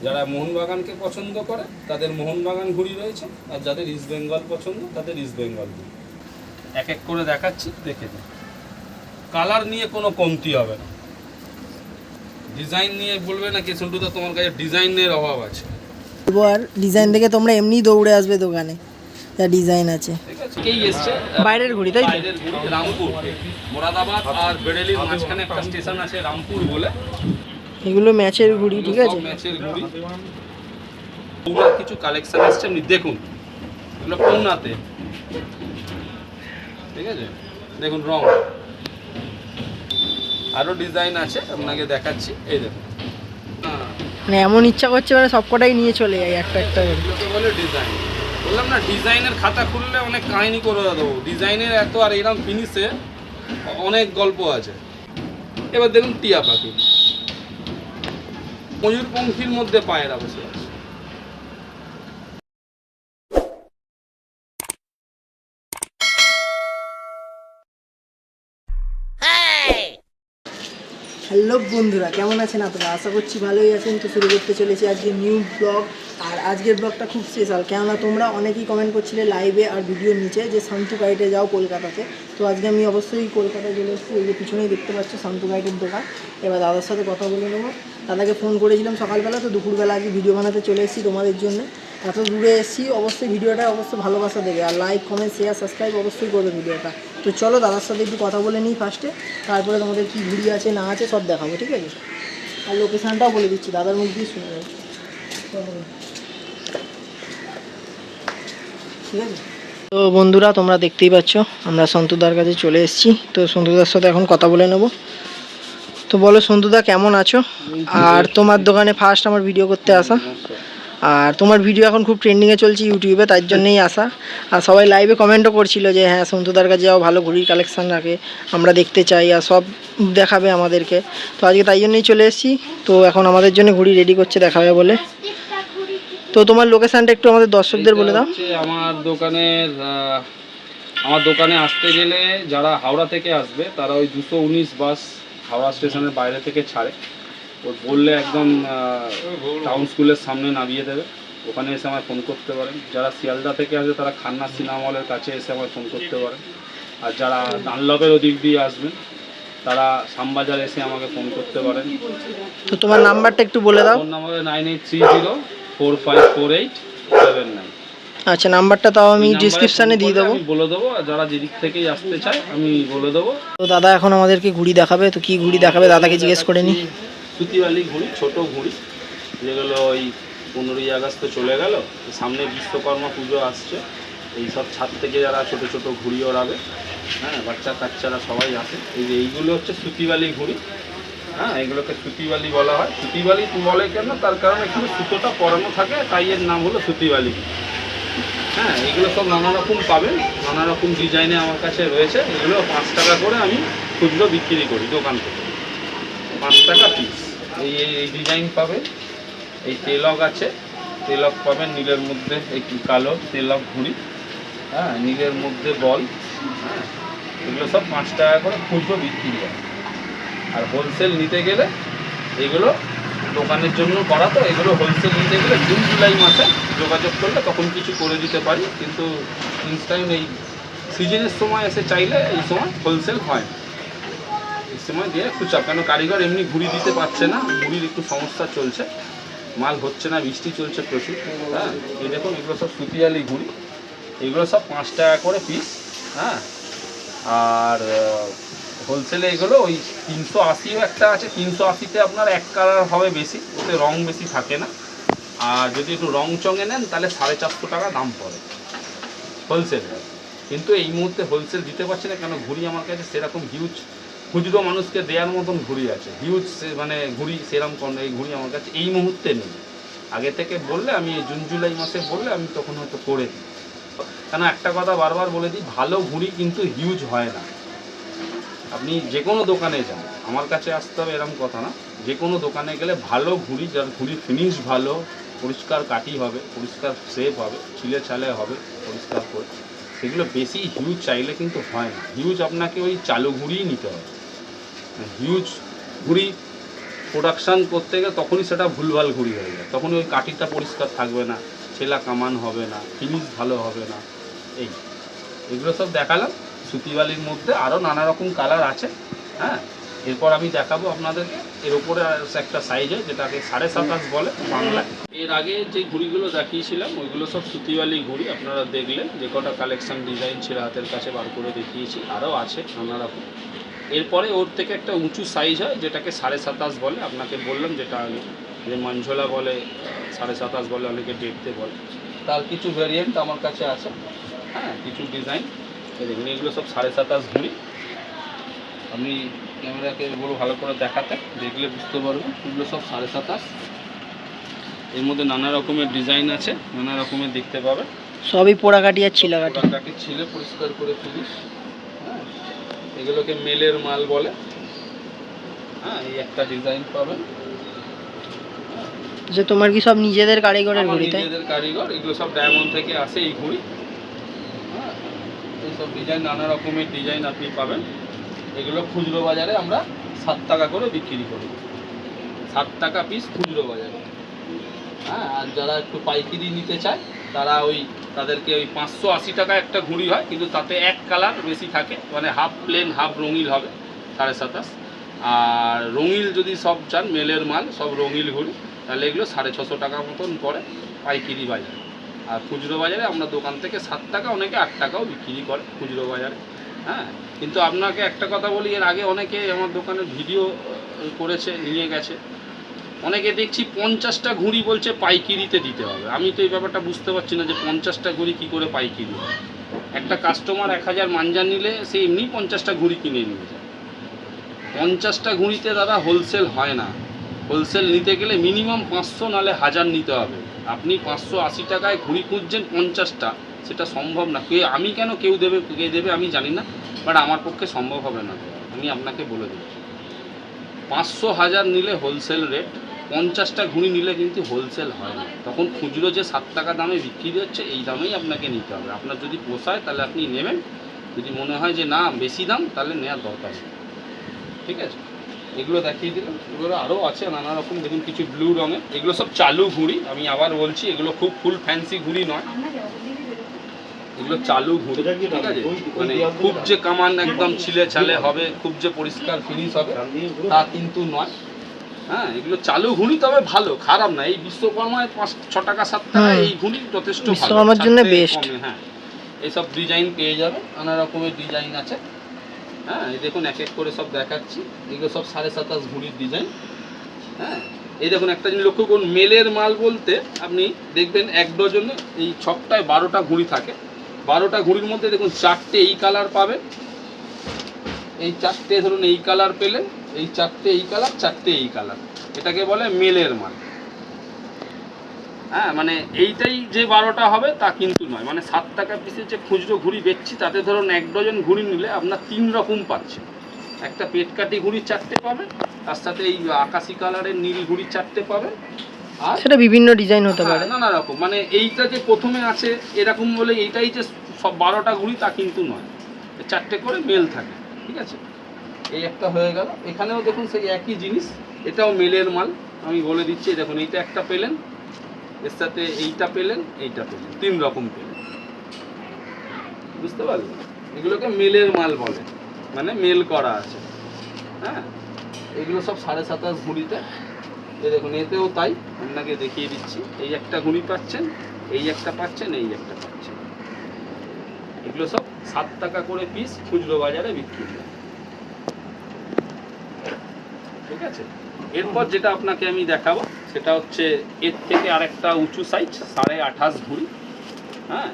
যারা মোহনবাগানকে পছন্দ করে তাদের মোহনবাগান ঘুড়ি রয়েছে, আর যাদের ইস্ট বেঙ্গল পছন্দ তাদের ইস্ট বেঙ্গল ঘুড়ি। এক এক করে দেখাচ্ছি, দেখে দিন। কালার নিয়ে কোনো কমতি হবে না, ডিজাইন নিয়ে বলবে না কেসুন্টুদা তোমার কাছে ডিজাইনের অভাব আছে। এবার ডিজাইন দেখে তোমরা এমনি দৌড়ে আসবে দোকানে, যা ডিজাইন আছে। ঠিক আছে, কেই এসছে বাইরের ঘুড়ি, তাই তো? বাইরের ঘুড়ি, রামপুর, মোরাদাবাদ আর বেরেলির মাঝখানে একটা স্টেশন আছে রামপুর বলে। এগুলো ম্যাচের ঘুড়ি, ঠিক আছে? ম্যাচের ঘুড়ি। পৌনার কিছু কালেকশন এসছে, আপনি দেখুন, এগুলো পৌনাতে, ঠিক আছে? দেখুন রং, আরও ডিজাইন আছে, আপনাকে দেখাচ্ছি। এই দেখুন, মানে এমন ইচ্ছা করছে মানে সবকটাই নিয়ে চলে যায় একটা একটা করে। এগুলোকে বলে ডিজাইন। বললাম না, ডিজাইনের খাতা খুললে অনেক কাহিনী করে দেবো। ডিজাইনের এত আর এরকম ফিনিশে অনেক গল্প আছে। এবার দেখুন টিয়া পাখি, ময়ূরপঙ্খীর মধ্যে পায়রা বসে আছে। হ্যালো বন্ধুরা, কেমন আছেন আপনারা? আশা করছি ভালোই আছেন। তো শুরু করতে চলেছি আজকে নিউ ব্লগ। আর আজকের ব্লগটা খুব স্পেশাল, কেননা তোমরা অনেকেই কমেন্ট করছিলে লাইভে আর ভিডিওর নিচে যে শান্তু গাইডে যাও কলকাতাতে। তো আজকে আমি অবশ্যই কলকাতায় চলে এসেছি। এই যে পিছনেই দেখতে পাচ্ছ শান্তু গাইডের দোকান। এবার দাদার সাথে কথা বলে নেবো। দাদাকে ফোন করেছিলাম সকালবেলা, তো দুপুরবেলা আজকে ভিডিও বানাতে চলে এসেছি তোমাদের জন্য। এত দূরে এসেছি, অবশ্যই ভিডিওটা অবশ্যই ভালোবাসা দেবে, আর লাইক কমেন্ট শেয়ার সাবস্ক্রাইব অবশ্যই করবে ভিডিওটা। তো চলো দাদার সাথে একটু কথা বলে নিই ফার্স্টে, তারপরে তোমাদের কী ঘুড়ি আছে না আছে সব দেখাবো, ঠিক আছে? আর লোকেশানটাও বলে দিচ্ছি, দাদার মুখ দিয়ে শুনে যাচ্ছি, ঠিক আছে? তো বন্ধুরা, তোমরা দেখতেই পাচ্ছ আমরা সন্তুদার কাছে চলে এসেছি। তো সন্তুদার সাথে এখন কথা বলে নেব। তো বলো সন্তুদা, কেমন আছো? আর তোমার দোকানে ফার্স্ট আমার ভিডিও করতে আসা, আর তোমার ভিডিও এখন খুব ট্রেন্ডিংয়ে চলছে ইউটিউবে, তার জন্যই আসা। আর সবাই লাইভে কমেন্টও করছিল যে হ্যাঁ সন্তুদার কাছে যাও, ভালো ঘড়ির কালেকশান রাখে, আমরা দেখতে চাই, আর সব দেখাবে আমাদেরকে। তো আজকে তাই জন্যই চলে এসেছি। তো এখন আমাদের জন্য ঘড়ি রেডি করছে, দেখাবে বলে। তো তোমার লোকেশানটা একটু আমাদের দর্শকদের বলে দাও। আমার দোকানে আসতে গেলে যারা হাওড়া থেকে আসবে তারা ওই 219 বাস হাওড়া স্টেশনের বাইরে থেকে ছাড়ে, ওর বললে একদম টাউন স্কুলের সামনে নামিয়ে দেবে। ওখানে এসে আমায় ফোন করতে পারেন। যারা শিয়ালদা থেকে আসবে তারা খান্না সিনেমা হলের কাছে এসে আমায় ফোন করতে পারেন। আর যারা ডানলপের ওদিক দিয়ে আসবেন তারা শ্যামবাজার এসে আমাকে ফোন করতে পারেন। তো তোমার নাম্বারটা একটু বলে দাও। Phone number 9830454879। আচ্ছা, নাম্বারটা তাও আমি ডিসক্রিপশানে দিয়ে দেবো, আমি বলে দেবো। আর যারা যেদিক থেকেই আসতে চায় আমি বলে দেবো। তো দাদা এখন আমাদেরকে ঘুড়ি দেখাবে, তো কি ঘুড়ি দেখাবে দাদাকে জিজ্ঞেস করে নি। সুতিওয়ালি ঘুড়ি, ছোট ঘুড়ি, যেগুলো ওই 15ই আগস্ট তো চলে গেল, সামনে বিশ্বকর্মা পুজো আসছে, এই সব ছাদ থেকে যারা ছোট ছোট ঘুড়ি ওড়াবে, হ্যাঁ, বাচ্চা কাচ্চারা সবাই আসে। এই যে এইগুলো হচ্ছে সুতিওয়ালি ঘুড়ি, হ্যাঁ, এগুলোকে সুতিওয়ালি বলা হয়। সুতিওয়ালি বলে কেন? তার কারণ এখানে সুতোটা পরানো থাকে, তাই এর নাম হলো সুতিওয়ালি। হ্যাঁ, এগুলো সব নানা রকম পাবেন, নানা রকম ডিজাইনে আমার কাছে রয়েছে। এগুলো 5 টাকা করে আমি খুচরো বিক্রি করি দোকান থেকে, 5 টাকা পিস। এই ডিজাইন পাবেন। এই তেলক আছে, তেলক পাবেন নীলের মধ্যে, এই কালো তেলক ঘুড়ি, হ্যাঁ, নীলের মধ্যে বল, হ্যাঁ, এগুলো সব 5 টাকা করে খুচরো বিক্রি হয়। আর হোলসেল নিতে গেলে এগুলো দোকানের জন্য করা, তো এগুলো হোলসেল নিতে গেলে জুন জুলাই মাসে যোগাযোগ করলে তখন কিছু করে দিতে পারি, কিন্তু ইনস্ট্যান্ট এই সিজনের সময় এসে চাইলে এই সময় হোলসেল হয়, এই সময় দিয়ে খুচরা। কেন কারিগর এমনি ঘুড়ি দিতে পারছে না, ঘুড়ির একটু সমস্যা চলছে, মাল হচ্ছে না, বৃষ্টি চলছে প্রচুর। হ্যাঁ, এই দেখুন এগুলো সব সুতিওয়ালি ঘুড়ি, এগুলো সব 5 টাকা করে পিস। হ্যাঁ, আর হোলসেলে এগুলো ওই 380ও একটা আছে, 380তে আপনার এক কালার হবে বেশি, ওতে রং বেশি থাকে না। আর যদি একটু রং চঙে নেন তাহলে 450 টাকা দাম পড়ে হোলসেলে। কিন্তু এই মুহূর্তে হোলসেল দিতে পারছি না, কেন ঘুড়ি আমার কাছে সেরকম হিউজ খুচরো মানুষকে দেওয়ার মতন ঘুড়ি আছে, হিউজ মানে ঘুড়ি সেরকম এই ঘুড়ি আমার কাছে এই মুহূর্তে নেই। আগে থেকে বললে আমি জুন জুলাই মাসে বললে আমি তখন হয়তো করে দিই। কেন একটা কথা বারবার বলে দিই, ভালো ঘুড়ি কিন্তু হিউজ হয় না। আপনি যে কোনো দোকানে যান, আমার কাছে আসতে হবে এরকম কথা না, যে কোনো দোকানে গেলে ভালো ঘুড়ি, যার ঘুড়ির ফিনিশ ভালো, পরিষ্কার কাটি হবে, পরিষ্কার শেপ হবে, ছিলে ছালে হবে পরিষ্কার করে, সেগুলো বেশি হিউজ চাইলে কিন্তু হয় না। হিউজ আপনাকে ওই চালু ঘুড়িই নিতে হবে। হিউজ ঘুড়ি প্রোডাকশান করতে গেলে তখনই সেটা ভুলভাল ঘুরি হয়ে যায়, তখনই ওই কাঠিটা পরিষ্কার থাকবে না, ছেলা কামান হবে না, ফিনিশ ভালো হবে না। এগুলো সব দেখালাম। সুতিবালির মধ্যে আরও নানা রকম কালার আছে। হ্যাঁ, এরপর আমি দেখাবো আপনাদেরকে এর ওপরে একটা সাইজ হয় যেটাকে 27.5 বলে বাংলায়। এর আগে যে ঘুড়িগুলো দেখিয়েছিলাম ওইগুলো সব সুতিবালি ঘুড়ি, আপনারা দেখলেন যে কটা কালেকশন ডিজাইন ছিল হাতের কাছে বার করে দেখিয়েছি, আরও আছে নানা রকম। এরপরে ওর থেকে একটা উঁচু সাইজ হয় যেটাকে 27.5 বলে, আপনাকে বললাম যেটা যে মাঞ্ঝোলা বলে, 27.5 বলে, অনেকে ডেটতে বলে। তার কিছু ভ্যারিয়েন্ট আমার কাছে আছে। হ্যাঁ, কিছু ডিজাইন দেখুন, এগুলো সব 27.5 ঘুড়ি। আমি ক্যামেরাকে বলবো ভালো করে দেখাতে, দেখলে বুঝতে পারবেন। এগুলো সব 27.5। এর মধ্যে নানা রকমের ডিজাইন আছে, নানা রকমের দেখতে পাবে। সবই পোড়াকাটি আর ছিলাকাটি। পোড়াকাটি ছিলে পরিষ্কার করে ফিনিশ। হ্যাঁ, এগুলোকে মেলের মাল বলে। হ্যাঁ, এই একটা ডিজাইন পাবেন। যে তোমার কি সব নিজেদের কারিগরের ঘুড়ি? তাই নিজেদের কারিগর, এগুলো সব ডায়মন্ড থেকে আসে এই ঘুড়ি। হ্যাঁ, এইসব ডিজাইন নানা রকমের ডিজাইন আপনি পাবেন। এগুলো খুচরো বাজারে আমরা 7 টাকা করে বিক্রি করি, 7 টাকা পিস খুচরো বাজারে। হ্যাঁ, আর যারা একটু পাইকারি নিতে চায় তারা তাদেরকে 580 টাকা একটা ঘুড়ি হয়, কিন্তু তাতে এক কালার বেশি থাকে, মানে হাফ প্লেন হাফ রঙিল হবে 27.5। আর রঙিল যদি সব চান, মেলের মাল সব রঙিল ঘুড়ি, তাহলে এগুলো 650 টাকা মতন পড়ে পাইকারি বাজারে। আর খুচরো বাজারে আমরা দোকান থেকে 7 টাকা, অনেকে 8 টাকাও বিক্রি করে খুচরো বাজারে। হ্যাঁ, কিন্তু আপনাকে একটা কথা বলি, এর আগে অনেকে আমার দোকানে ভিডিও করেছে, নিয়ে গেছে। অনেকে দেখছি 50টা ঘুড়ি বলছে পাইকিরিতে দিতে হবে। আমি তো এই ব্যাপারটা বুঝতে পারছি না যে 50টা ঘুড়ি কী করে পাইকিরি হয়। একটা কাস্টমার 1000 মাঞ্জা নিলে সে এমনি 50টা ঘুড়ি কিনে নিয়ে যায়। 50টা ঘুড়িতে দাদা হোলসেল হয় না। হোলসেল নিতে গেলে মিনিমাম 500 নাহলে 1000 নিতে হবে। আপনি 580 টাকায় ঘুড়ি খুঁজছেন 50টা, সেটা সম্ভব না। আমি কেন, কেউ দেবে, কে দেবে আমি জানি না, বাট আমার পক্ষে সম্ভব হবে না। আমি আপনাকে বলে দিচ্ছি, 500 1000 নিলে হোলসেল রেট, 50টা ঘুড়ি নিলে কিন্তু হোলসেল হয় না। তখন খুচরো যে 7 টাকা দামে বিক্রি হচ্ছে এই দামেই আপনাকে নিতে হবে। আপনার যদি পোষায় তাহলে আপনি নেবেন, যদি মনে হয় যে না বেশি দাম তাহলে নেওয়ার দরকার নেই। ঠিক আছে, এগুলো দেখিয়ে দিলাম। এগুলো আরও আছে নানা রকম, দেখুন কিছু ব্লু রঙের, এগুলো সব চালু ঘুড়ি। আমি আবার বলছি, এগুলো খুব ফুল ফ্যান্সি ঘুড়ি নয়, এগুলো চালু ঘুড়ি। ঠিক আছে, মানে খুব যে কামান একদম ছিলে ছালে হবে, খুব যে পরিষ্কার ফিনিশ হবে তা কিন্তু নয়। হ্যাঁ, এগুলো চালু ঘুড়ি, তবে ভালো, খারাপ না। এই বিশ্বকর্মায় 5-6 টাকা 7 টাকা এই ঘুড়ি যথেষ্ট ভালো, আমার জন্য বেস্ট। হ্যাঁ, এইসব ডিজাইন পেয়ে যাবে, নানা রকমের ডিজাইন আছে। হ্যাঁ, এই দেখুন এক এক করে সব দেখাচ্ছি। এগুলো সব 27.5 ঘুড়ির ডিজাইন। হ্যাঁ, এই দেখুন একটা জিনিস লক্ষ্য করুন, মেলের মাল বলতে আপনি দেখবেন 1 ডজনে এই ছকটায় 12টা ঘুড়ি থাকে। 12টা ঘুড়ির মধ্যে দেখুন 4টে এই কালার পাবেন, এই 4টে ধরুন এই কালার পেলেন, এই 4টে এই কালার, 4টে এই কালার, এটাকে বলে মেলের মাল। হ্যাঁ, মানে এইটাই যে 12টা হবে তা কিন্তু নয়। মানে 7 টাকা পিসের যে খুচরো ঘুড়ি বেচছি তাতে ধরুন 1 ডজন ঘুড়ি নিলে আপনার 3 রকম পাচ্ছেন। একটা পেটকাটি ঘুড়ি 4টে পাবেন, তার সাথে এই আকাশি কালারের নীল ঘুড়ি 4টে পাবেন, আর সেটা বিভিন্ন ডিজাইন হতে পারে, নানা রকম। মানে এইটা যে প্রথমে আছে এরকম বলে এইটাই যে সব 12টা ঘুড়ি তা কিন্তু নয়, 4টে করে মেল থাকে। ঠিক আছে, এই একটা হয়ে গেল। এখানেও দেখুন সেই একই জিনিস, এটাও মেলের মাল। আমি বলে দিচ্ছি, দেখুন এইটা একটা পেলেন, এর সাথে এইটা পেলেন, এইটা পেলেন, 3 রকম পেলেন। বুঝতে পারলেন? এগুলোকে মেলের মাল বলে, মানে মেল করা আছে। হ্যাঁ, এগুলো সব 27.5 ঘুড়িতে। এই দেখুন এতেও তাই, আপনাকে দেখিয়ে দিচ্ছি। এই একটা ঘুড়ি পাচ্ছেন, এই একটা পাচ্ছেন, এই একটা পাচ্ছেন। এগুলো সব 7 টাকা করে পিস খুচরো বাজারে বিক্রি হয়। ঠিক আছে, এরপর যেটা আপনাকে আমি দেখাবো সেটা হচ্ছে এর থেকে আরেকটা উঁচু সাইজ 28.5 ঘুড়ি। হ্যাঁ,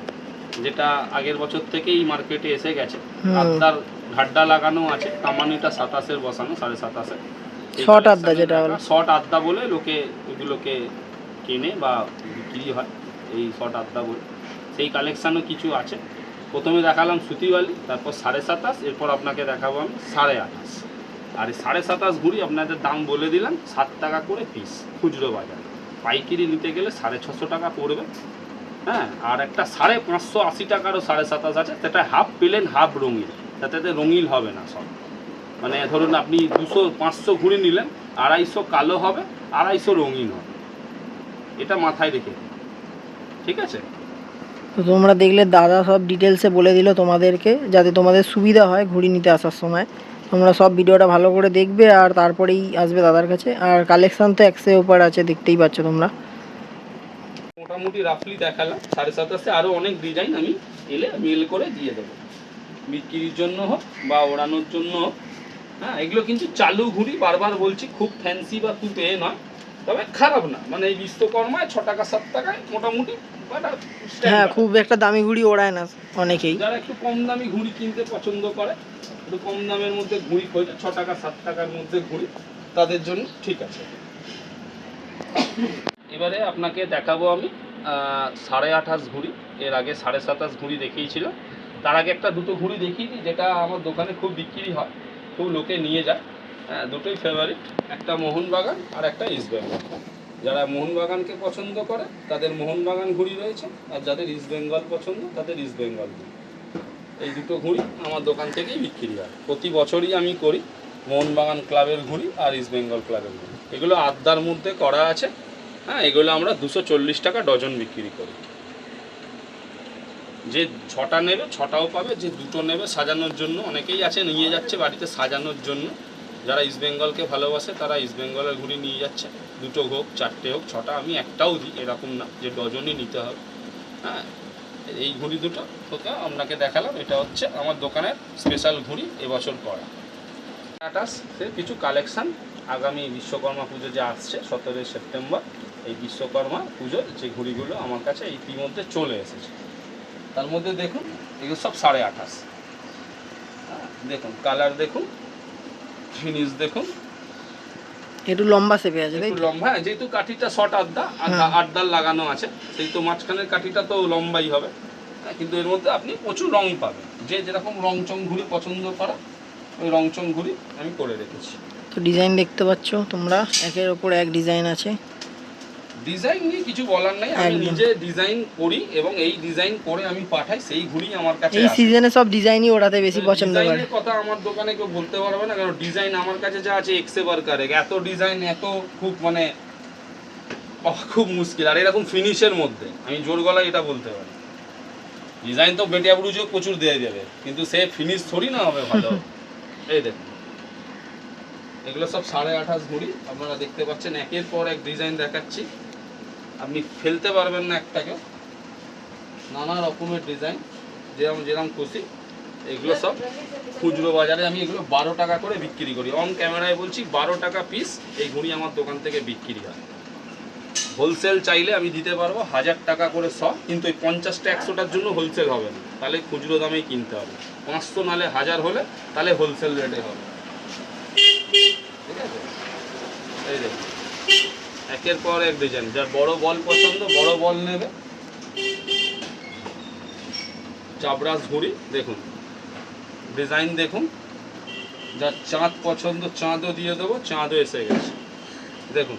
যেটা আগের বছর থেকেই মার্কেটে এসে গেছে। আদ্দার ঘাড্ডা লাগানো আছে, কামানিটা 27-এর বসানো, 27.5-এর শর্ট আদ্দা, যেটা হলো শর্ট আদ্দা বলে লোকে এগুলোকে কেনে বা বিক্রি হয়, এই শর্ট আদ্দা বলে। সেই কালেকশানও কিছু আছে। প্রথমে দেখালাম সুতিওয়ালি, তারপর 27.5, এরপর আপনাকে দেখাবো আমি 28.5। আর এই 27.5 ঘুড়ি আপনাদের দাম বলে দিলাম 7 টাকা করে পিস খুচরো বাজার। পাইকারি নিতে গেলে 650 টাকা পড়বে। হ্যাঁ, আর একটা 580 টাকারও 27.5 আছে, সেটা হাফ প্লেন হাফ রঙিল, তাতে রঙিল হবে না সব। মানে ধরুন আপনি 200-500 ঘুড়ি নিলেন, 250 কালো হবে, 250 রঙিন হবে, এটা মাথায় রেখে দিন। ঠিক আছে? তো তোমরা দেখলে দাদা সব ডিটেলসে বলে দিল তোমাদেরকে, যাতে তোমাদের সুবিধা হয় ঘুড়ি নিতে আসার সময়। তোমরা সব ভিডিওটা ভালো করে দেখবে আর তারপরেই আসবে দাদার কাছে। আর কালেকশান তো 100 ওপর আছে, দেখতেই পাচ্ছ তোমরা। মোটামুটি রাফলি দেখালাম 7.5, আরও অনেক ডিজাইন আমি এলে মেল করে দিয়ে দেবো, বিক্রির জন্য হোক বা ওড়ানোর জন্য হোক। হ্যাঁ, এগুলো কিন্তু চালু ঘুড়ি, বারবার বলছি, খুব ফ্যান্সি বা খুব নয়, তবে খারাপ না। মানে এই বিশ্বকর্মায় 6 টাকা 7 টাকায় মোটামুটি একটা হ্যাঁ, standard। খুব একটা দামি ঘুড়ি ওড়ায় না অনেকেই। যারা একটু কম দামি ঘুড়ি কিনতে পছন্দ করে, একটু কম দামের মধ্যে ঘুড়ি খোঁজে, 6 টাকা 7 টাকার মধ্যে ঘুড়ি, তাদের জন্য ঠিক আছে। এবারে আপনাকে দেখাবো আমি 28.5 ঘুড়ি। এর আগে 27.5 ঘুড়ি দেখিয়েছিলাম। তার আগে একটা দুটো ঘুড়ি দেখিয়ে দিই, যেটা আমার দোকানে খুব বিক্রি হয়, খুব লোকে নিয়ে যায়। হ্যাঁ, দুটোই ফেভারিট, একটা মোহনবাগান আর একটা ইস্ট বেঙ্গল। যারা মোহনবাগানকে পছন্দ করে তাদের মোহনবাগান ঘুড়ি রয়েছে, আর যাদের ইস্ট বেঙ্গল পছন্দ তাদের ইস্ট বেঙ্গল ঘুড়ি। এই দুটো ঘুড়ি আমার দোকান থেকেই বিক্রি হয়, প্রতি বছরই আমি করি। মোহনবাগান ক্লাবের ঘুড়ি আর ইস্ট বেঙ্গল ক্লাবের ঘুড়ি, এগুলো আদ্যার মধ্যে করা আছে। হ্যাঁ, এগুলো আমরা 240 টাকা ডজন বিক্রি করি। যে 6টা নেবে 6টাও পাবে, যে দুটো নেবে সাজানোর জন্য, অনেকেই আছে নিয়ে যাচ্ছে বাড়িতে সাজানোর জন্য। যারা ইস্ট বেঙ্গলকে ভালোবাসে তারা ইস্ট বেঙ্গলের ঘুড়ি নিয়ে যাচ্ছে, দুটো হোক 4টে হোক 6টা, আমি একটাও দিই, এরকম না যে ডজনই নিতে হবে। হ্যাঁ, এই ঘুড়ি দুটো ওকে আপনাকে দেখালাম, এটা হচ্ছে আমার দোকানের স্পেশাল ঘুড়ি এবছর করা। টাটাসের কিছু কালেকশান আগামী বিশ্বকর্মা পুজো যে আসছে 17 সেপ্টেম্বর, এই বিশ্বকর্মা পুজোর যে ঘুড়িগুলো আমার কাছে ইতিমধ্যে চলে এসেছে। তার মধ্যে দেখুন এগুলো সব 28.5। দেখুন কালার, দেখুন ফিনিশ, দেখুন একটু লম্বা শেপে আছে, তাই একটু তো? লম্বা, যেহেতু কাঠিটা শর্ট আড্ডা, আড্ডাল লাগানো আছে, সেই তো মাঝখানের কাঠিটা তো লম্বাই হবে। কিন্তু এর মধ্যে আপনি প্রচুর রং পাবেন, যে যেরকম রংচং ঘুড়ি পছন্দ করা ওই রংচং ঘুড়ি আমি করে রেখেছি। তো ডিজাইন দেখতে পাচ্ছ তোমরা, একের ওপর এক ডিজাইন আছে। ডিজাইন নিয়ে কিছু বলার নাই, আমি একদম। নিজে ডিজাইন করি এবং এই ডিজাইন করে আমি পাঠাই, সেই ঘুড়ি আমার কাছে এই আসে। সিজনে সব ডিজাইনই ওড়াতে বেশি পছন্দ করে। ডিজাইনের কথা আমার দোকানে কেউ বলতে পারবে না, কারণ ডিজাইন আমার কাছে যা আছে এক্সে বার্কারে, এত ডিজাইন, এত খুব মানে খুব মুশকিল। আর এরকম ফিনিশের মধ্যে আমি জোর গলায় এটা বলতে পারি, ডিজাইন তো বেটিয়া বুড়ুজও প্রচুর দিয়ে যাবে, কিন্তু সে ফিনিশ থোড়ি না হবে ভালো। এই দেখুন এগুলো সব 28.5 ঘুড়ি, আপনারা দেখতে পাচ্ছেন একের পর এক ডিজাইন দেখাচ্ছি, আপনি ফেলতে পারবেন না একটাকে, নানা রকমের ডিজাইন, যেরকম খুশি। এগুলো সব খুচরো বাজারে আমি এগুলো 12 টাকা করে বিক্রি করি, অন ক্যামেরায় বলছি 12 টাকা পিস এই ঘুড়ি আমার দোকান থেকে বিক্রি হয়। হোলসেল চাইলে আমি দিতে পারবো 1000 টাকা করে সব, কিন্তু এই 50টা 100টার জন্য হোলসেল হবে না, তাহলে খুচরো দামেই কিনতে হবে। 500 নালে 1000 হলে তাহলে হোলসেল রেটে হবে। ঠিক আছে, এই দেখুন একের পর এক ডিজাইন, যার বড় বল পছন্দ বড় বল নেবে। চাবরাস ঘুড়ি দেখুন, ডিজাইন দেখুন, যার চাঁদ পছন্দ চাঁদও দিয়ে দেবো, চাঁদও এসে গেছে। দেখুন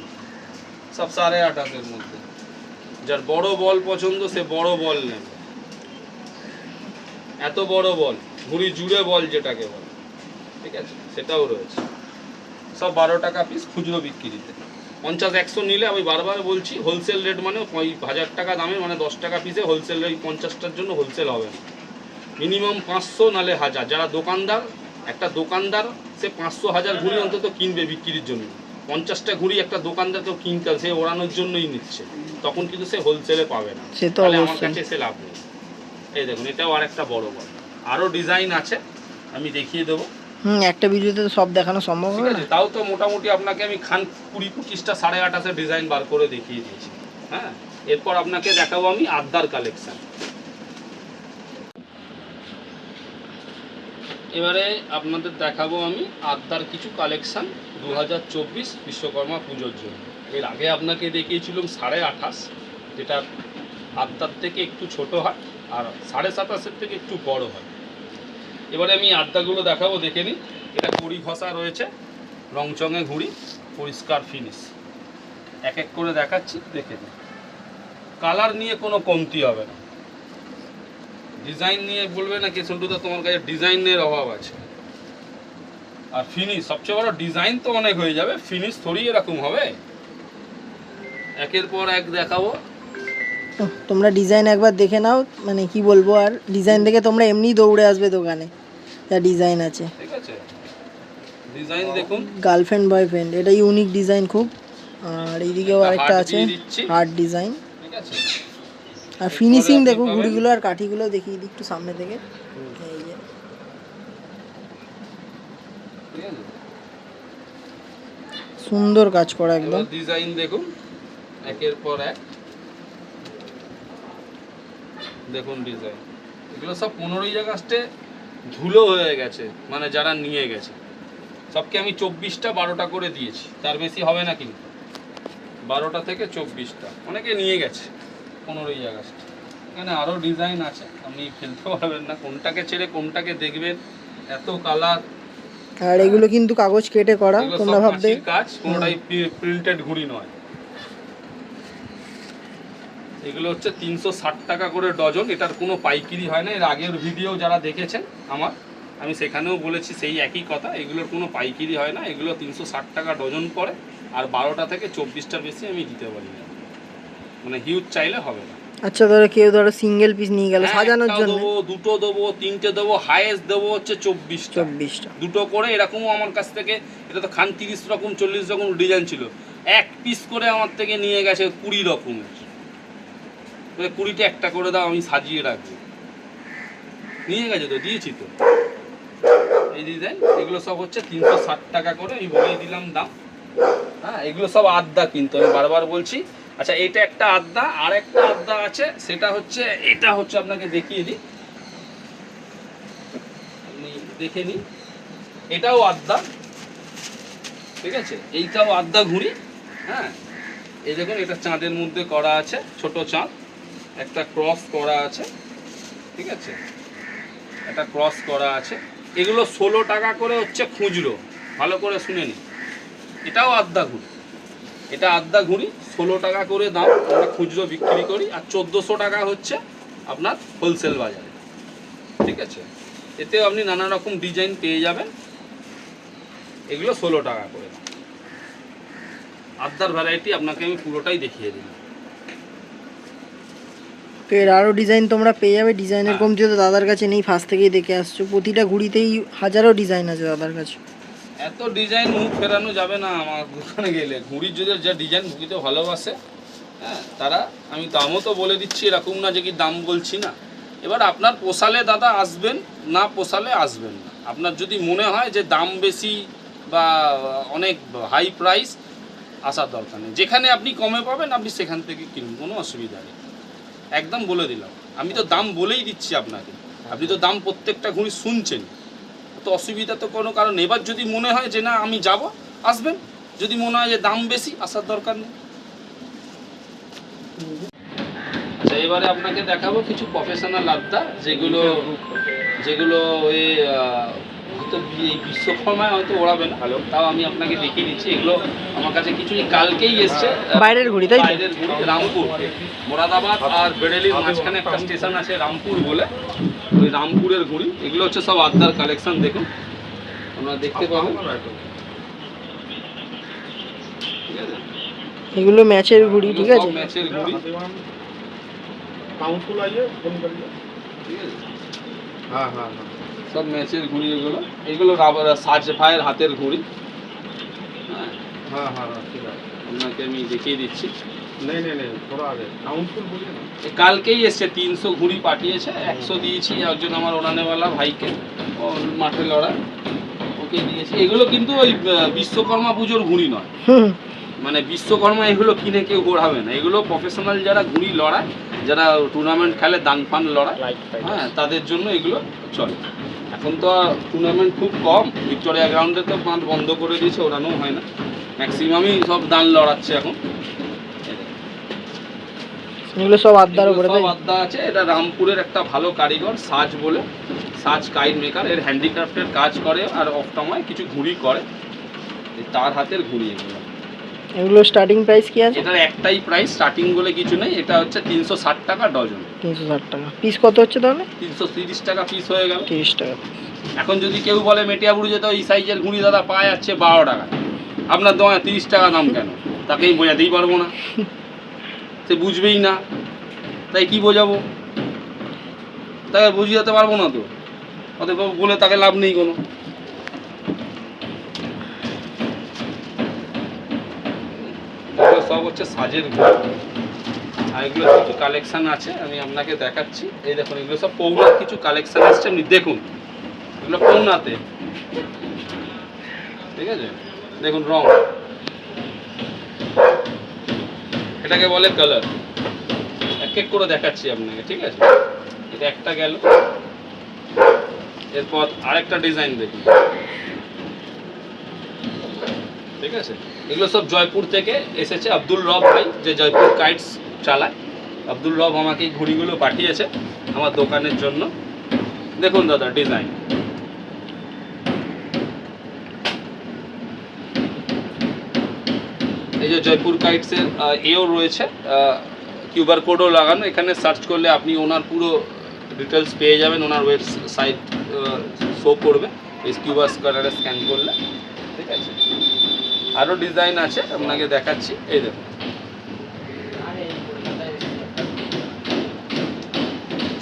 সব 28.5-এর মধ্যে, যার বড় বল পছন্দ সে বড় বল নেবে, এত বড় বল, ঘুড়ি জুড়ে বল যেটাকে বলে, ঠিক আছে, সেটাও রয়েছে। সব 12 টাকা পিস খুচরো বিক্রিতে। 50-100 নিলে আমি বারবার বলছি হোলসেল রেট মানে ওই 1000 টাকা দামের, মানে 10 টাকা পিসে হোলসেল রেট, 50টার জন্য হোলসেল হবে না, মিনিমাম 500 নালে 1000। যারা দোকানদার, একটা দোকানদার সে 500-1000 ঘুড়ি অন্তত কিনবে বিক্রির জন্য, 50টা ঘুড়ি একটা দোকানদার কেউ কিনতে, সে ওড়ানোর জন্যই নিচ্ছে, তখন কিন্তু সে হোলসেলে পাবে না, সে তো তাহলে আমার অবশ্যই। কাছে সে লাভ নেই। এই দেখুন এটাও আর একটা বড় বল, আরও ডিজাইন আছে আমি দেখিয়ে দেবো। একটা ভিডিওতে তো সব দেখানো সম্ভব ঠিক হবে আছে, না। তাও তো মোটামুটি আপনাকে আমি 20-25টা 28.5-এর ডিজাইন বার করে দেখিয়ে দিয়েছি। হ্যাঁ, এরপর আপনাকে দেখাবো আমি আদ্যার কালেকশান। এবারে আপনাদের দেখাবো আমি আদ্যার কিছু কালেকশান 2024 বিশ্বকর্মা পুজোর জন্য। এর আগে আপনাকে দেখিয়েছিলাম 28.5, যেটা আদ্যার থেকে একটু ছোট হয়, আর 27.5-এর থেকে একটু বড় হয়। এবারে আমি আদ্যাগুলো দেখাবো, দেখে নিই। এটা কড়ি ঘষা রয়েছে, রংচঙে ঘুড়ি, পরিষ্কার ফিনিশ, এক এক করে দেখাচ্ছি, দেখে নিই। কালার নিয়ে কোনো কমতি হবে না, ডিজাইন নিয়ে বলবে না কি সন্টুদা তোমার কাছে ডিজাইনের অভাব আছে, আর ফিনিশ সবচেয়ে বড়, ডিজাইন তো অনেক হয়ে যাবে, ফিনিশ থোড়ি এরকম হবে। একের পর এক দেখাবো। তোমরা ডিজাইন একবার দেখে নাও, মানে কি বলবো, আর ডিজাইন দেখে তোমরা এমনি দৌড়ে আসবে দোকানে, যা ডিজাইন আছে। ঠিক আছে, ডিজাইন দেখুন। গার্লফ্রেন্ড বয়ফ্রেন্ড, এটা ইউনিক ডিজাইন খুব। আর এইদিকেও আরেকটা আছে হার্ট ডিজাইন। ঠিক আছে, আর ফিনিশিং দেখো ঘুড়িগুলো আর কাঠিগুলো দেখিয়ে দিই একটু সামনে থেকে। এই যে ঠিক আছে, সুন্দর কাজ করা একদম। ডিজাইন দেখুন একের পর এক, দেখুন ডিজাইন। এগুলো সব 15ই আগস্টে ধুলো হয়ে গেছে, মানে যারা নিয়ে গেছে সবকে আমি 24টা 12টা করে দিয়েছি, তার বেশি হবে না কিন্তু। 12টা থেকে 24টা অনেকে নিয়ে গেছে 15ই আগস্ট। এখানে আরও ডিজাইন আছে, আপনি ফেলতে পারবেন না, কোনটাকে ছেড়ে কোনটাকে দেখবেন, এত কালার। আর এগুলো কিন্তু কাগজ কেটে করা, তোমরা ভাববে কাজ, কোনোটাই প্রিন্টেড ঘুড়ি নয়। এগুলো হচ্ছে 360 টাকা করে ডজন, এটার কোনো পাইকারি হয় না। এর আগের ভিডিও যারা দেখেছেন আমার, আমি সেখানেও বলেছি সেই একই কথা, এগুলোর কোনো পাইকারি হয় না। এগুলো 360 টাকা ডজন পড়ে, আর 12টা থেকে 24টার বেশি আমি দিতে পারি না, মানে হিউজ চাইলে হবে না। আচ্ছা ধরো কেউ ধরো সিঙ্গেল পিস নিয়ে গেল সাজানোর জন্য, দেবো, দুটো দেবো, তিনটে দেবো, হাইয়েস্ট দেবো হচ্ছে 24টা। দুটো করে এরকমও আমার কাছ থেকে, এটা তো খান 30 রকম 40 রকম ডিজাইন ছিল, এক পিস করে আমার থেকে নিয়ে গেছে 20 রকমের। 20টা একটা করে দাও, আমি সাজিয়ে রাখবো। নিয়ে গেছে তো, দিয়েছি তো। এই ডিজাইন এগুলো সব হচ্ছে 360 টাকা করে, আমি বলেই দিলাম দাম। হ্যাঁ, এগুলো সব আদ্যা, কিন্তু আমি বারবার বলছি। আচ্ছা, এটা একটা আদ্যা, আর একটা আদ্যা আছে, সেটা হচ্ছে, এটা হচ্ছে আপনাকে দেখিয়ে দিই, আপনি দেখে নিন। এটাও আদ্যা, ঠিক আছে, এইটাও আদ্যা ঘুড়ি। হ্যাঁ, এই দেখুন, এটা চাঁদের মধ্যে করা আছে, ছোট চাঁদ, একটা ক্রস করা আছে। ঠিক আছে, একটা ক্রস করা আছে। এগুলো 16 টাকা করে হচ্ছে খুচরো, ভালো করে শুনে নিন। এটাও আদ্যা ঘুড়ি, এটা আদ্যা ঘুড়ি, 16 টাকা করে দাম, আমরা খুচরো বিক্রি করি। আর 1400 টাকা হচ্ছে আপনার হোলসেল বাজারে। ঠিক আছে, এতেও আপনি নানা রকম ডিজাইন পেয়ে যাবেন। এগুলো 16 টাকা করে। আদ্যার ভ্যারাইটি আপনাকে আমি পুরোটাই দেখিয়ে দিলাম। তো এর আরও ডিজাইন তোমরা পেয়ে যাবে। ডিজাইনের কমতি তো দাদার কাছে নেই, ফার্স্ট থেকেই দেখে আসছো। প্রতিটা ঘুড়িতেই হাজারো ডিজাইন আছে দাদার কাছে। এত ডিজাইন মুখ ফেরানো যাবে না আমার দোকানে গেলে। ঘুড়ির যদি যা ডিজাইন ঘুড়িতে ভালোবাসে, হ্যাঁ, তারা, আমি দামও তো বলে দিচ্ছি, এরকম না যে কি দাম বলছি না। এবার আপনার পোষালে দাদা আসবেন, না পোষালে আসবেন না। আপনার যদি মনে হয় যে দাম বেশি বা অনেক হাই প্রাইস, আসার দরকার নেই। যেখানে আপনি কমে পাবেন আপনি সেখান থেকে কিনুন, কোনো অসুবিধা নেই, একদম বলে দিলাম। আমি তো দাম বলেই দিচ্ছি আপনাকে, আপনি তো দাম প্রত্যেকটা ঘুড়ি শুনছেন, তো অসুবিধা তো কোনো কারণ। এবার যদি মনে হয় যে না আমি যাব, আসবেন। যদি মনে হয় যে দাম বেশি, আসার দরকার নেই। আচ্ছা, এবারে আপনাকে দেখাবো কিছু প্রফেশনাল আড্ডা, যেগুলো এই বিশ্বকর্মায় হয়তো ওড়াবে না, তাও আমি আপনাকে দেখিয়ে দিচ্ছি। এগুলো আমার কাছে কিছু কালকেই এসছে, বাইরের ঘুড়ি, তাই বাইরের ঘুড়ি, রামপুর, মোরাদাবাদ আর বেরেলির মাঝখানে একটা স্টেশন আছে রামপুর বলে, ওই রামপুরের ঘুড়ি। এগুলো হচ্ছে সব আড্ডার কালেকশন, দেখুন আপনারা দেখতে পাবেন। ঠিক আছে, এগুলো ম্যাচের ঘুড়ি। ঠিক আছে, ম্যাচের ঘুড়ি। ঠিক আছে, সব ম্যাচের ঘুড়ি এগুলো। এগুলো সাজ ভাইয়ের হাতের ঘুড়ি। হ্যাঁ, আপনাকে আমি দেখিয়ে দিচ্ছি। কালকেই এসছে, 300 ঘুড়ি পাঠিয়েছে, 100 দিয়েছি একজন আমার ওড়ানেওয়ালা ভাইকে, মাঠে লড়া, ওকে দিয়েছি। এগুলো কিন্তু ওই বিশ্বকর্মা পুজোর ঘুড়ি নয়, মানে বিশ্বকর্মা এগুলো কিনে কেউ ওড়াবে না। এগুলো প্রফেশনাল যারা ঘুড়ি লড়ায়, যারা টুর্নামেন্ট খেলে, দান ফান লড়ায়, হ্যাঁ, তাদের জন্য এগুলো চলে। এখন তো টুর্নামেন্ট খুব কম, ভিক্টোরিয়া গ্রাউন্ডে তো বন্ধ করে দিয়েছে, ওড়ানো হয় না, ম্যাক্সিমামই সব দান লড়াচ্ছে এখন। এগুলো সব আড্ডার উপরে, সব আড্ডা আছে। এটা রামপুরের একটা ভালো কারিগর, সাজ বলে, সাজ কাইট মেকার, এর হ্যান্ডিক্রাফটের কাজ করে, আর অফ সময় কিছু ঘুড়ি করে, তার হাতের ঘুড়ি এগুলো। এগুলো স্টার্টিং প্রাইস কি আছে? এটার একটাই প্রাইস, স্টার্টিং বলে কিছু নেই। এটা হচ্ছে 360 টাকা ডজন। 360 টাকা পিস। কত হচ্ছে তাহলে? 330 টাকা পিস হয়ে গেল। 30 টাকা। এখন যদি কেউ বলে মেটিয়াবুরু যেতে এই সাইজের ঘুড়ি দাদা পাওয়া যাচ্ছে 12 টাকা, আপনার দোকানে 30 টাকা দাম কেন? তাকেই বোঝাতেই পারবো না, সে বুঝবেই না, তাই কি বোঝাবো? তাকে বুঝিয়ে পারবো না তো, অতএব বলে তাকে লাভ নেই কোনো। এগুলো সব হচ্ছে সাজের ঘুড়ি, আর এগুলো কিছু কালেকশন আছে আমি আপনাকে দেখাচ্ছি। এই দেখুন এগুলো সব পৌনার কিছু কালেকশন আসছে, আপনি দেখুন এগুলো পৌনাতে, ঠিক আছে? দেখুন রং, এটাকে বলে কালার। এক এক করে দেখাচ্ছি আপনাকে, ঠিক আছে? এটা একটা গেল, এরপর আরেকটা ডিজাইন দেখুন, ঠিক আছে? এগুলো সব জয়পুর থেকে এসেছে, আব্দুল রব ভাই যে জয়পুর কাইটস চালায়, আব্দুল রব আমাকে এই ঘুড়িগুলো পাঠিয়েছে আমার দোকানের জন্য। দেখুন দাদা ডিজাইন, এই যে জয়পুর কাইটসের এও রয়েছে, কিউআর কোডও লাগানো, এখানে সার্চ করলে আপনি ওনার পুরো ডিটেলস পেয়ে যাবেন, ওনার ওয়েবসাইট শো করবে এই কিউআর স্ক্যানারে স্ক্যান করলে, ঠিক আছে? আরও ডিজাইন আছে আপনাকে দেখাচ্ছি, এই দেখুন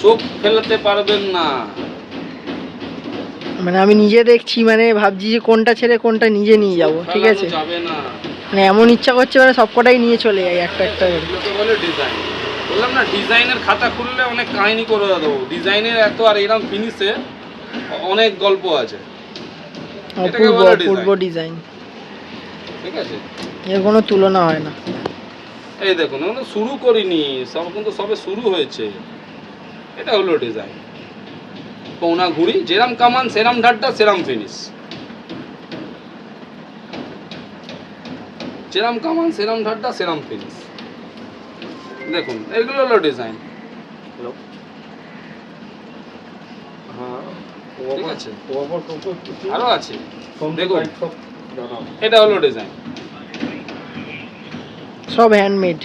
চোখ ফেলাতে পারবেন না। মানে আমি নিজে দেখছি, মানে ভাবছি যে কোনটা ছেড়ে কোনটা নিজে নিয়ে যাব, ঠিক আছে? যাবে না, মানে এমন ইচ্ছা করছে মানে সবকটাই নিয়ে চলে যাই একটা একটা করে। এগুলোকে বলে ডিজাইন। বললাম না, ডিজাইনের খাতা খুললে অনেক কাহিনী করে দেবো। ডিজাইনের এত আর এরকম ফিনিশে অনেক গল্প আছে। এটাকে বলে পূর্ব ডিজাইন, ঠিক আছে? এর কোনো তুলনা হয় না। এই দেখুন আমরা শুরু করিনি, সব কিন্তু সবে শুরু হয়েছে। এটা হলো ডিজাইন, পৌনা ঘুড়ি, যেরাম কামান সেরাম ঢাড্ডা সেরাম ফিনিশ, যেরাম কামান সেরাম ঢাড্ডা সেরাম ফিনিশ। দেখুন এগুলো হলো ডিজাইন, ঠিক আছে? আরো আছে দেখুন, এটা হলো ডিজাইন, সব হ্যান্ডমেড,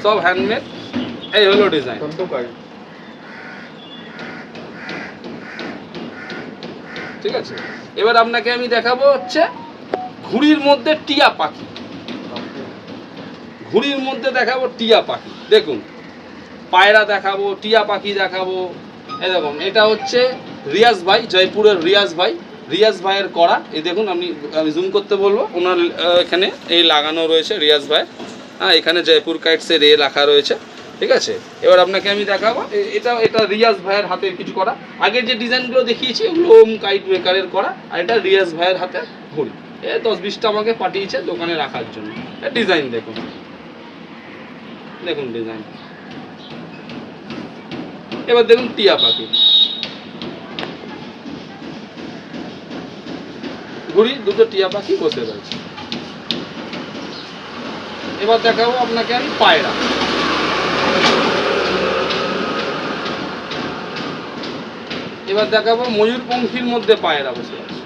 সব হ্যান্ডমেড। এই হলো ডিজাইন, ঠিক আছে? এবার আপনাকে আমি দেখাবো হচ্ছে ঘুড়ির মধ্যে টিয়া পাখি, ঘুড়ির মধ্যে দেখাবো টিয়া পাখি। দেখুন পায়রা দেখাবো, টিয়া পাখি দেখাবো। এই দেখুন এটা হচ্ছে রিয়াজ ভাই, জয়পুরের রিয়াজ ভাই, রিয়াজ ভাইয়ের করা। এই দেখুন আমি জুম করতে বলবো, ওনার এখানে এই লাগানো রয়েছে রিয়াজ ভাই, হ্যাঁ এখানে জয়পুর কাইটসের লেখা রয়েছে, ঠিক আছে? এবার আপনাকে আমি দেখাবো, এটা এটা রিয়াজ ভাইয়ের হাতে কিছু করা। আগের যে ডিজাইনগুলো দেখিয়েছি ওগুলো ওম কাইট মেকারের করা, আর এটা রিয়াজ ভাইয়ের হাতে ঘুড়ি। 10-20টা আমাকে পাঠিয়েছে দোকানে রাখার জন্য। ডিজাইন দেখুন, দেখুন ডিজাইন। এবার দেখুন টিয়া পাখি, ঘুড়ি দুটো টিয়া পাখি বসে রয়েছে। এবার দেখাবো আপনাকে আমি পায়রা, এবার দেখাবো ময়ূরপঙ্খীর মধ্যে পায়রা বসে আছে।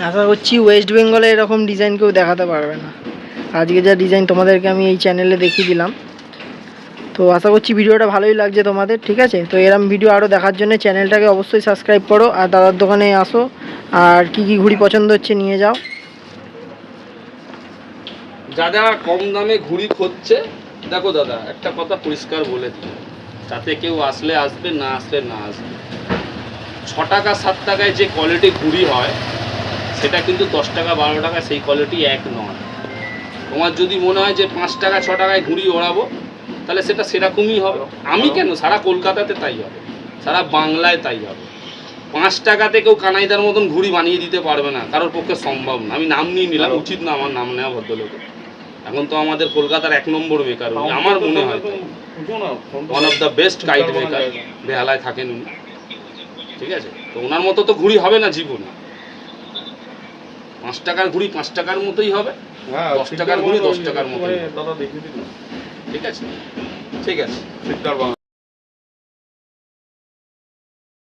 আশা করছি ওয়েস্ট বেঙ্গলে এরকম ডিজাইন কেউ দেখাতে পারবে না। আজকে যা ডিজাইন তোমাদেরকে আমি এই চ্যানেলে দেখিয়ে দিলাম, তো আশা করছি ভিডিওটা ভালোই লাগছে তোমাদের, ঠিক আছে? তো এরকম ভিডিও আরও দেখার জন্য চ্যানেলটাকে অবশ্যই সাবস্ক্রাইব করো, আর দাদার দোকানে আসো, আর কি কি ঘুড়ি পছন্দ হচ্ছে নিয়ে যাও। যারা কম দামে ঘুড়ি খুঁজছে, দেখো দাদা একটা কথা পরিষ্কার বলে দিই, তাতে কেউ আসলে আসবে, না আসলে না আসবে। 6 টাকা 7 টাকায় যে কোয়ালিটি ঘুড়ি হয় সেটা কিন্তু 10 টাকা 12 টাকা সেই কোয়ালিটি এক নয়। তোমার যদি মনে হয় যে 5 টাকা 6 টাকায় ঘুড়ি ওড়াবো, তাহলে সেটা সেরকমই হবে। আমি কেন, সারা কলকাতাতে তাই হবে, সারা বাংলায় তাই হবে। 5 টাকাতে কেউ কানাইদার মতন ঘুড়ি বানিয়ে দিতে পারবে না, কারোর পক্ষে সম্ভব না। আমি নাম নিয়ে নিলাম, উচিত না আমার নাম নেওয়া ভদ্রলোকে। এখন তো আমাদের কলকাতার 1 নম্বর মেকার উনি, আমার মনে হয় one of the best kite maker, বেহালায় থাকেন উনি, ঠিক আছে? তো ওনার মতো তো ঘুড়ি হবে না জীবনে। 5 টাকার ঘুড়ি 5 টাকার মতোই হবে, 10 টাকার ঘুড়ি 10 টাকার মতোই, ঠিক আছে? ঠিক আছে।